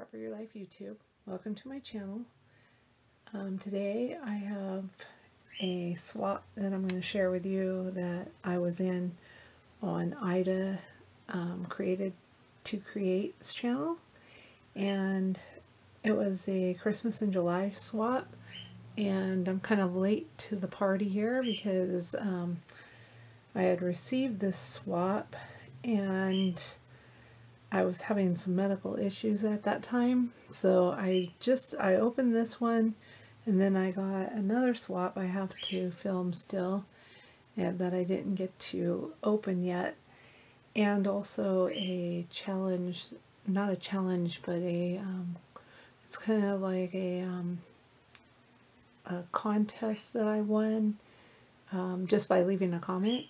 Discover Your Life YouTube. Welcome to my channel. Today I have a swap that I'm going to share with you that I was in on Ida Created to Create's channel, and it was a Christmas in July swap, and I'm kind of late to the party here because I had received this swap and I was having some medical issues at that time, so I opened this one, and then I got another swap I have to film still, and that I didn't get to open yet, and also a challenge, not a challenge, but it's kind of like a contest that I won just by leaving a comment.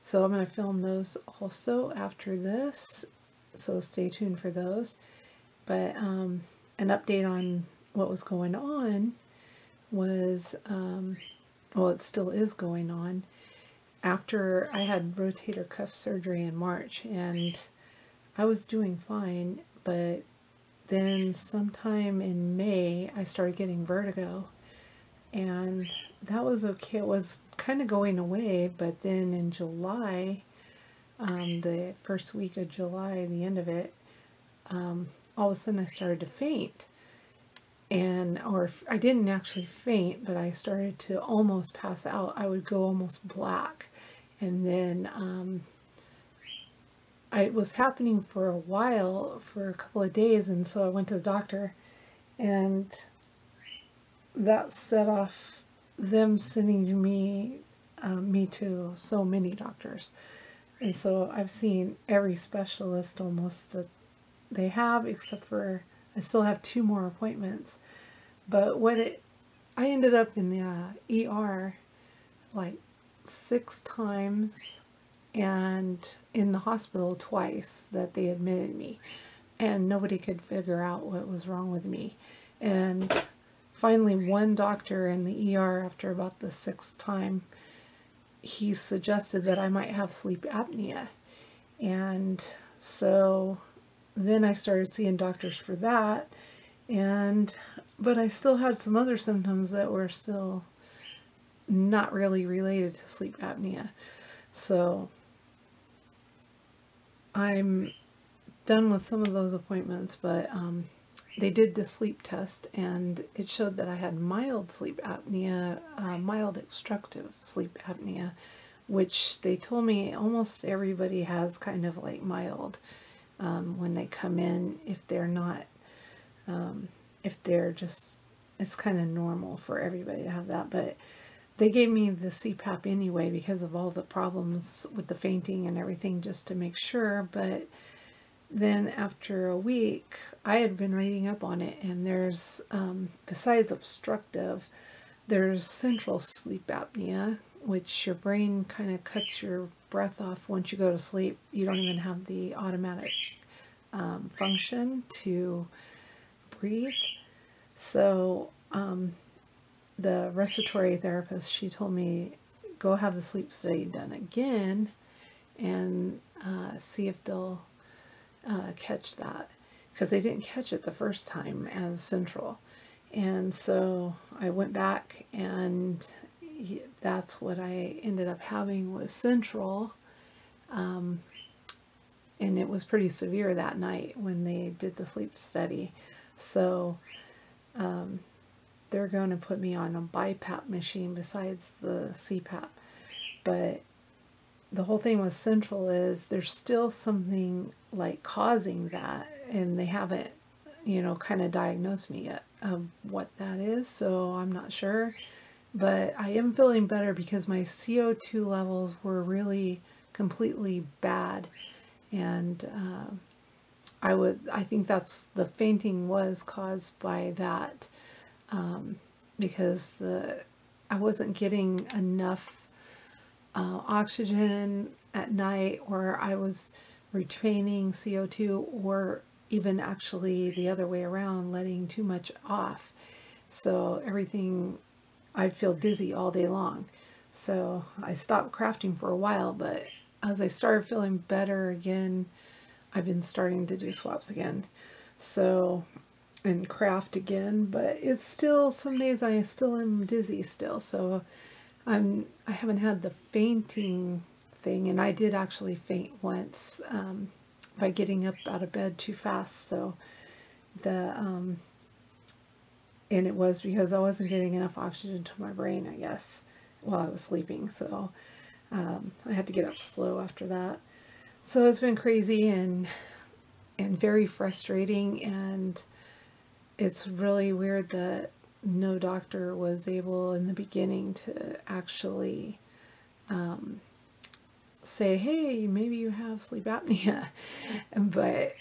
So I'm going to film those also after this. So stay tuned for those. But an update on what was going on was, well, it still is going on. After I had rotator cuff surgery in March, and I was doing fine, but then sometime in May I started getting vertigo, and that was okay. It was kind of going away, but then in July, the first week of July, the end of it, all of a sudden I started to faint. Or I didn't actually faint, but I started to almost pass out. I would go almost black. And then it was happening for a while, for a couple of days, and so I went to the doctor, and that set off them sending to me to so many doctors. And so I've seen every specialist almost that they have, except for I still have 2 more appointments. But I ended up in the ER like 6 times, and in the hospital twice that they admitted me, and nobody could figure out what was wrong with me. And finally, one doctor in the ER, after about the 6th time, he suggested that I might have sleep apnea. And so then I started seeing doctors for that, but I still had some other symptoms that were still not really related to sleep apnea. So I'm done with some of those appointments, but they did the sleep test, and it showed that I had mild sleep apnea, mild obstructive sleep apnea, which they told me almost everybody has kind of like mild when they come in, if they're not, if they're just, it's kind of normal for everybody to have that. But they gave me the CPAP anyway because of all the problems with the fainting and everything, just to make sure. But then after a week, I had been reading up on it, and there's, besides obstructive, there's central sleep apnea, which your brain kind of cuts your breath off once you go to sleep. You don't even have the automatic function to breathe. So the respiratory therapist, she told me, go have the sleep study done again and see if they'll catch that, because they didn't catch it the first time as central. And so I went back, and that's what I ended up having, was central, and it was pretty severe that night when they did the sleep study. So they're going to put me on a BiPAP machine besides the CPAP. But the whole thing with central is there's still something like causing that, and they haven't, kind of diagnosed me yet of what that is, so I'm not sure. But I am feeling better because my CO2 levels were really completely bad, and I think that's, the fainting was caused by that, because I wasn't getting enough oxygen at night, or I was retaining CO2, or even actually the other way around, letting too much off. So everything, I'd feel dizzy all day long. So I stopped crafting for a while, but as I started feeling better again, I've been starting to do swaps again. So and craft again, but it's still, some days I still am dizzy still, so I haven't had the fainting thing, and I did actually faint once by getting up out of bed too fast, so and it was because I wasn't getting enough oxygen to my brain, I guess, while I was sleeping, so I had to get up slow after that. So it's been crazy and very frustrating, and it's really weird that no doctor was able in the beginning to actually say, hey, maybe you have sleep apnea. But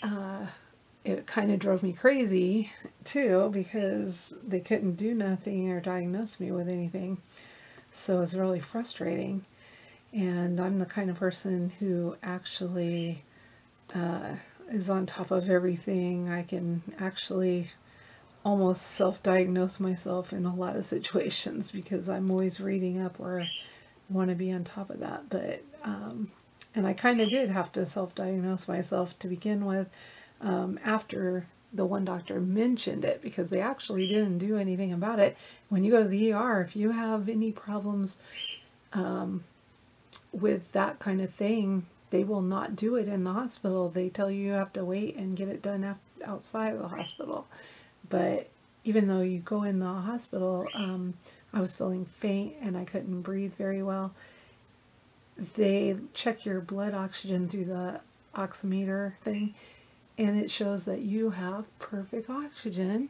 it kind of drove me crazy too, because they couldn't do nothing or diagnose me with anything. So it was really frustrating. And I'm the kind of person who actually is on top of everything. I can actually almost self-diagnose myself in a lot of situations because I'm always reading up or want to be on top of that. But and I kind of did have to self-diagnose myself to begin with after the one doctor mentioned it, because they actually didn't do anything about it. When you go to the ER, if you have any problems with that kind of thing, they will not do it in the hospital. They tell you have to wait and get it done outside of the hospital. But even though you go in the hospital, I was feeling faint and I couldn't breathe very well. They check your blood oxygen through the oximeter thing, and it shows that you have perfect oxygen,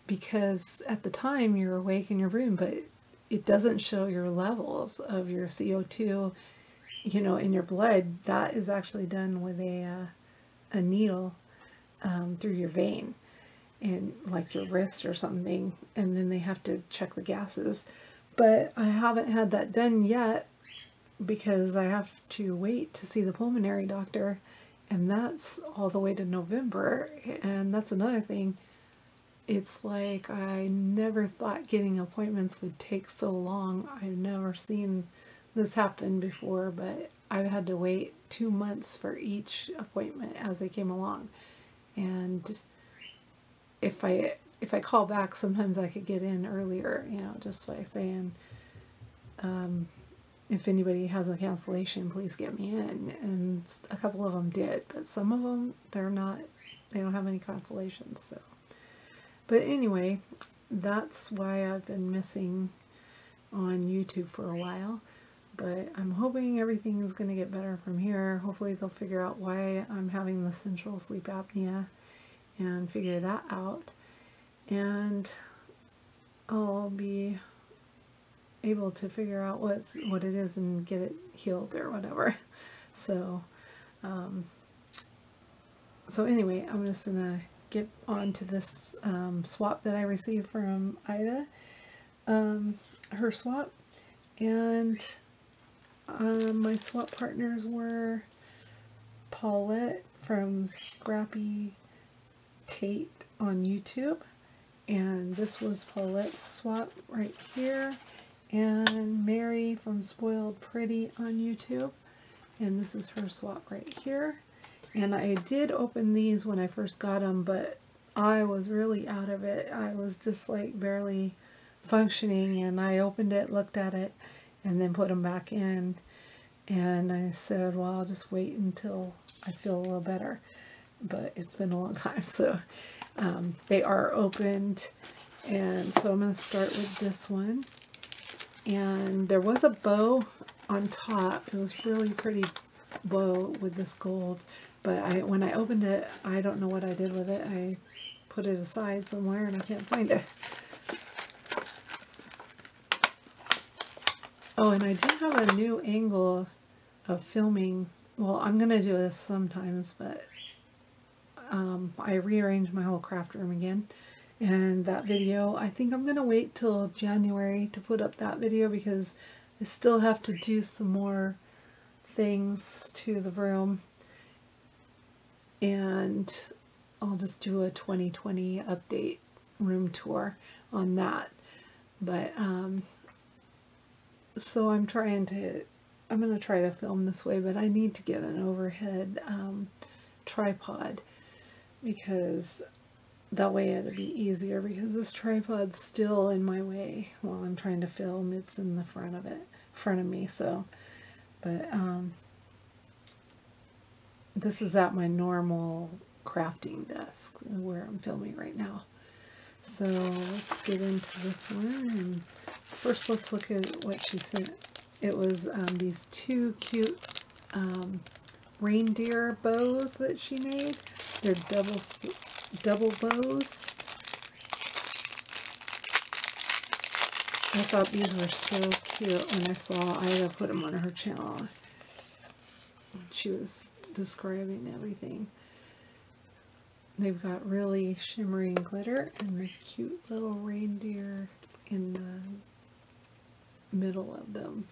because at the time you're awake and you're breathing, but it doesn't show your levels of your CO2, you know, in your blood. That is actually done with a needle through your vein, and like your wrist or something, and then they have to check the gases. But I haven't had that done yet because I have to wait to see the pulmonary doctor, and that's all the way to November. And that's another thing. It's like I never thought getting appointments would take so long. I've never seen this happen before, but I've had to wait 2 months for each appointment as they came along. And if I call back, sometimes I could get in earlier, you know, just by saying, if anybody has a cancellation, please get me in. And a couple of them did, but some of them, they don't have any cancellations. So, but anyway, that's why I've been missing on YouTube for a while. But I'm hoping everything is going to get better from here. Hopefully they'll figure out why I'm having the central sleep apnea and figure that out. And I'll be able to figure out what it is and get it healed or whatever. So so anyway, I'm just gonna get on to this swap that I received from Ida, her swap. And my swap partners were Paulette from Scrappy Tate on YouTube, and this was Paulette's swap right here, and Mary from Spoiled Pretty on YouTube, and this is her swap right here. And I did open these when I first got them, but I was really out of it. I was just like barely functioning, and I opened it, looked at it, and then put them back in. And I said, well, I'll just wait until I feel a little better. But it's been a long time, so they are opened. And so I'm going to start with this one. And there was a bow on top. It was really pretty bow with this gold. But when I opened it, I don't know what I did with it. I put it aside somewhere and I can't find it. Oh, and I do have a new angle of filming. Well, I'm going to do this sometimes, but I rearranged my whole craft room again. And that video, I think I'm going to wait till January to put up that video, because I still have to do some more things to the room. And I'll just do a 2020 update room tour on that. But so I'm going to try to film this way, but I need to get an overhead tripod, because that way it'll be easier because this tripod's still in my way while I'm trying to film. It's in the front of me. So, but this is at my normal crafting desk where I'm filming right now. So let's get into this one. And first, let's look at what she sent. It was these two cute reindeer bows that she made. They're double bows. I thought these were so cute when I saw Ida put them on her channel. She was describing everything. They've got really shimmering glitter and the cute little reindeer in the middle of them.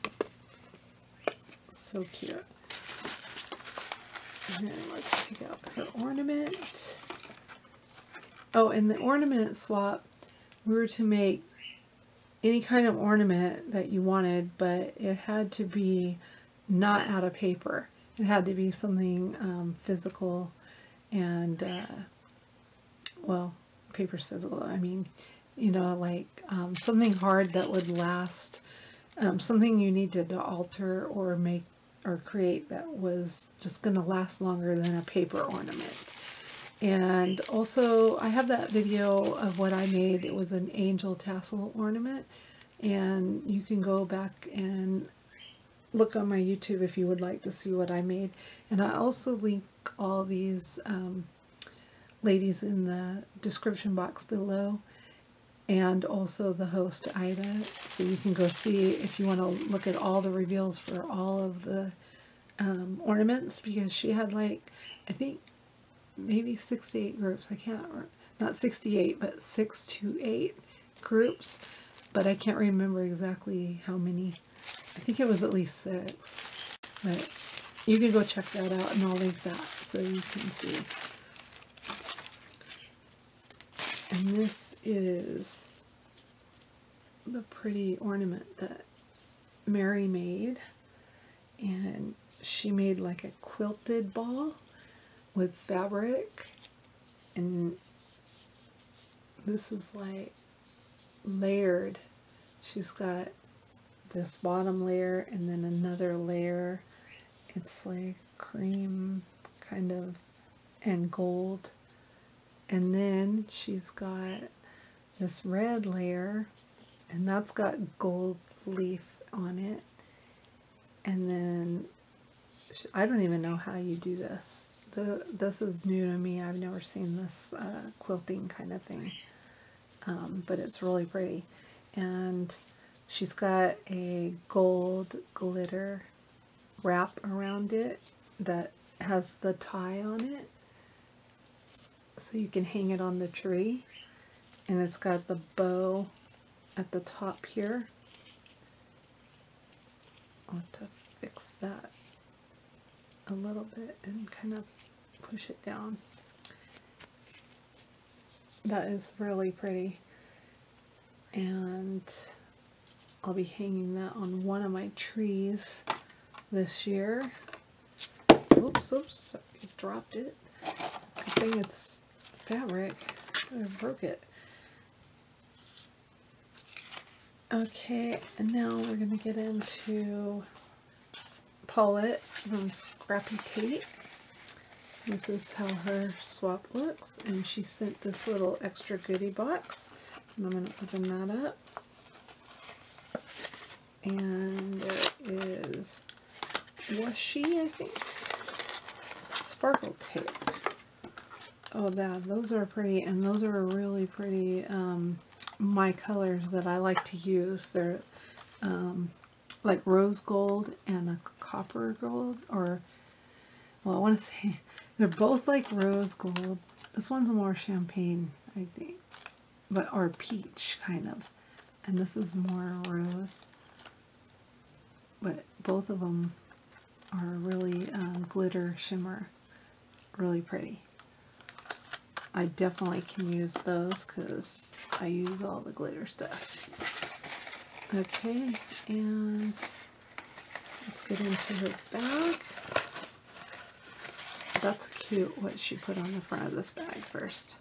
So cute. And then let's take out her ornament. Oh, in the ornament swap, we were to make any kind of ornament that you wanted, but it had to be not out of paper. It had to be something physical, and well, paper's physical. I mean, you know, like something hard that would last, something you needed to alter or make or create that was just going to last longer than a paper ornament. And also, I have that video of what I made. It was an angel tassel ornament, and you can go back and look on my YouTube if you would like to see what I made. And I also link all these ladies in the description box below, and also the host Ida, so you can go see if you want to look at all the reveals for all of the ornaments, because she had, like, I think maybe 6 to 8 groups. I can't, not 68, but 6 to 8 groups, but I can't remember exactly how many. I think it was at least 6, but you can go check that out, and I'll link that so you can see. And this is the pretty ornament that Mary made, and she made like a quilted ball with fabric, and this is like layered. She's got this bottom layer and then another layer. It's like cream kind of and gold, and then she's got this red layer, and that's got gold leaf on it. And then I don't even know how you do this. This is new to me. I've never seen this quilting kind of thing, but it's really pretty. And she's got a gold glitter wrap around it that has the tie on it, so you can hang it on the tree. And it's got the bow at the top here. I'll have to fix that a little bit and kind of push it down. That is really pretty, and I'll be hanging that on one of my trees this year. Oops, sorry, I dropped it. Good thing it's fabric. I broke it. Okay, and now we're going to get into Paulette from Scrappy Kate. This is how her swap looks, and she sent this little extra goodie box, and I'm going to open that up. And there is washi, I think, sparkle tape. Oh, yeah, those are pretty, and those are really pretty, my colors that I like to use. They're like rose gold and a copper gold, or, well, I want to say they're both like rose gold. This one's more champagne, I think, but or peach kind of, and this is more rose. But both of them are really glitter shimmer, really pretty. I definitely can use those because I use all the glitter stuff. Okay, and let's get into her bag. That's cute what she put on the front of this bag first.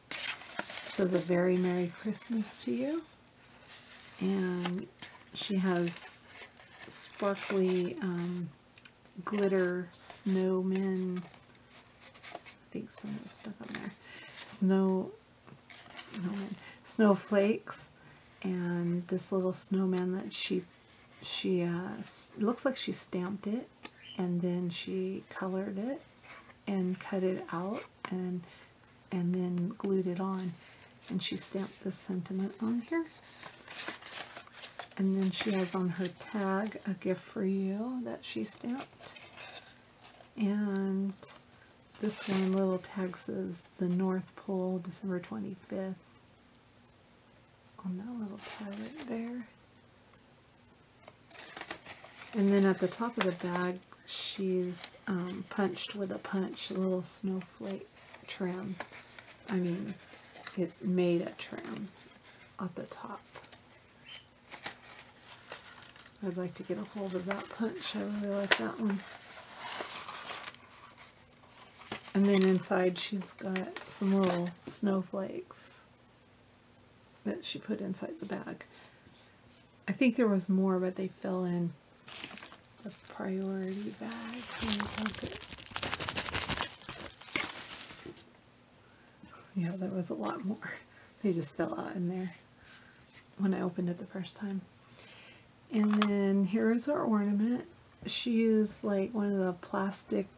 says a very Merry Christmas to you. And she has sparkly glitter snowmen. I think some of the stuff on there. Snowflakes, and this little snowman that she looks like she stamped it, and then she colored it and cut it out and then glued it on, and she stamped this sentiment on here. And then she has on her tag a gift for you that she stamped. And this one little tag says the North Pole, December 25th. On that little tag right there. And then at the top of the bag, she's punched with a punch, a little snowflake trim. I mean, it made a trim at the top. I'd like to get a hold of that punch. I really like that one. And then inside she's got some little snowflakes that she put inside the bag. I think there was more, but they fell in the priority bag. Yeah, there was a lot more. They just fell out in there when I opened it the first time. And then here's our ornament. She used like one of the plastic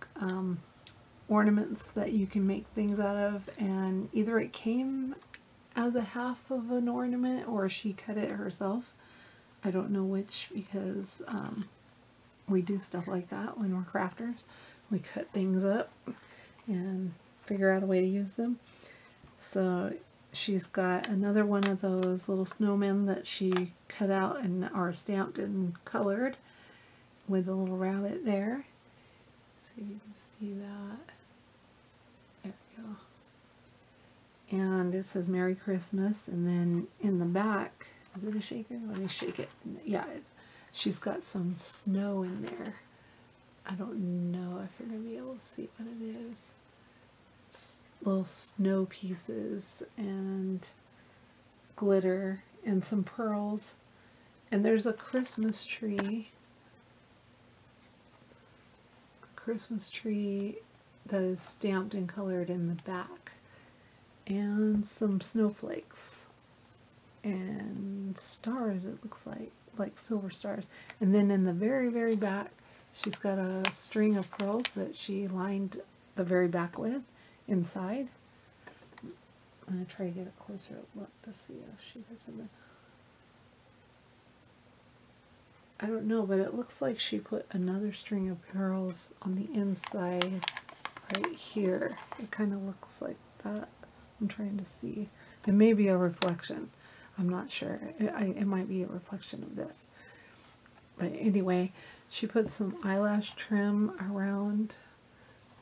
ornaments that you can make things out of, and either it came as a half of an ornament or she cut it herself. I don't know which, because we do stuff like that when we're crafters. We cut things up and figure out a way to use them. So she's got another one of those little snowmen that she cut out and are stamped and colored with a little rabbit there. See if you can see that. There we go. And it says Merry Christmas, and then in the back, is it a shaker? Let me shake it. Yeah, she's got some snow in there. I don't know if you're going to be able to see what it is. Little snow pieces and glitter and some pearls, and there's a Christmas tree that is stamped and colored in the back, and some snowflakes and stars, it looks like silver stars. And then in the very, very back, she's got a string of pearls that she lined the very back with inside. I'm going to try to get a closer look to see if she has something. I don't know, but it looks like she put another string of pearls on the inside right here. It kind of looks like that. I'm trying to see. It may be a reflection. I'm not sure. It might be a reflection of this. But anyway, she put some eyelash trim around,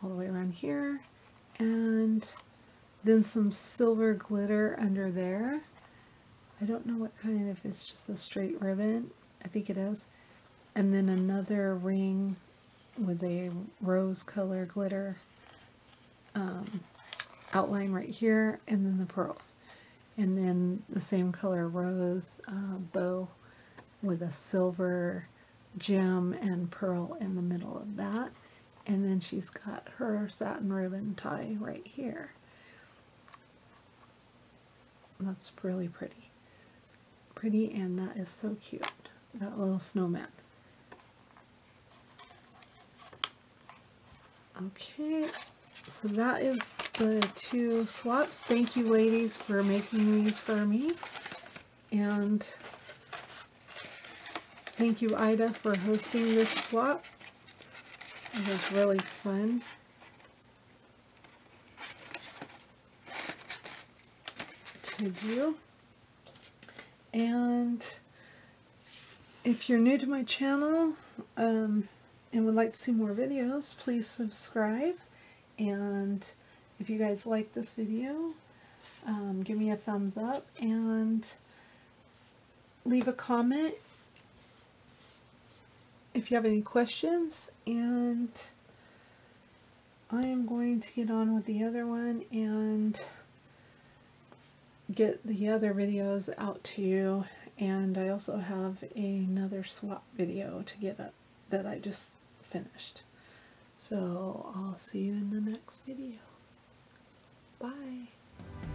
all the way around here, and then some silver glitter under there. I don't know what kind, if it's just a straight ribbon. I think it is. And then another ring with a rose color glitter outline right here, and then the pearls. And then the same color rose bow with a silver gem and pearl in the middle of that. And then she's got her satin ribbon tie right here. That's really pretty. Pretty, and that is so cute. That little snowman. Okay, so that is the two swaps. Thank you, ladies, for making these for me. And thank you, Ida, for hosting this swap. It was really fun. To do. And if you're new to my channel and would like to see more videos, please subscribe. And if you guys like this video, give me a thumbs up and leave a comment if you have any questions. And I am going to get on with the other one and get the other videos out to you, and I also have another swap video to get up that I just finished. So I'll see you in the next video. Bye.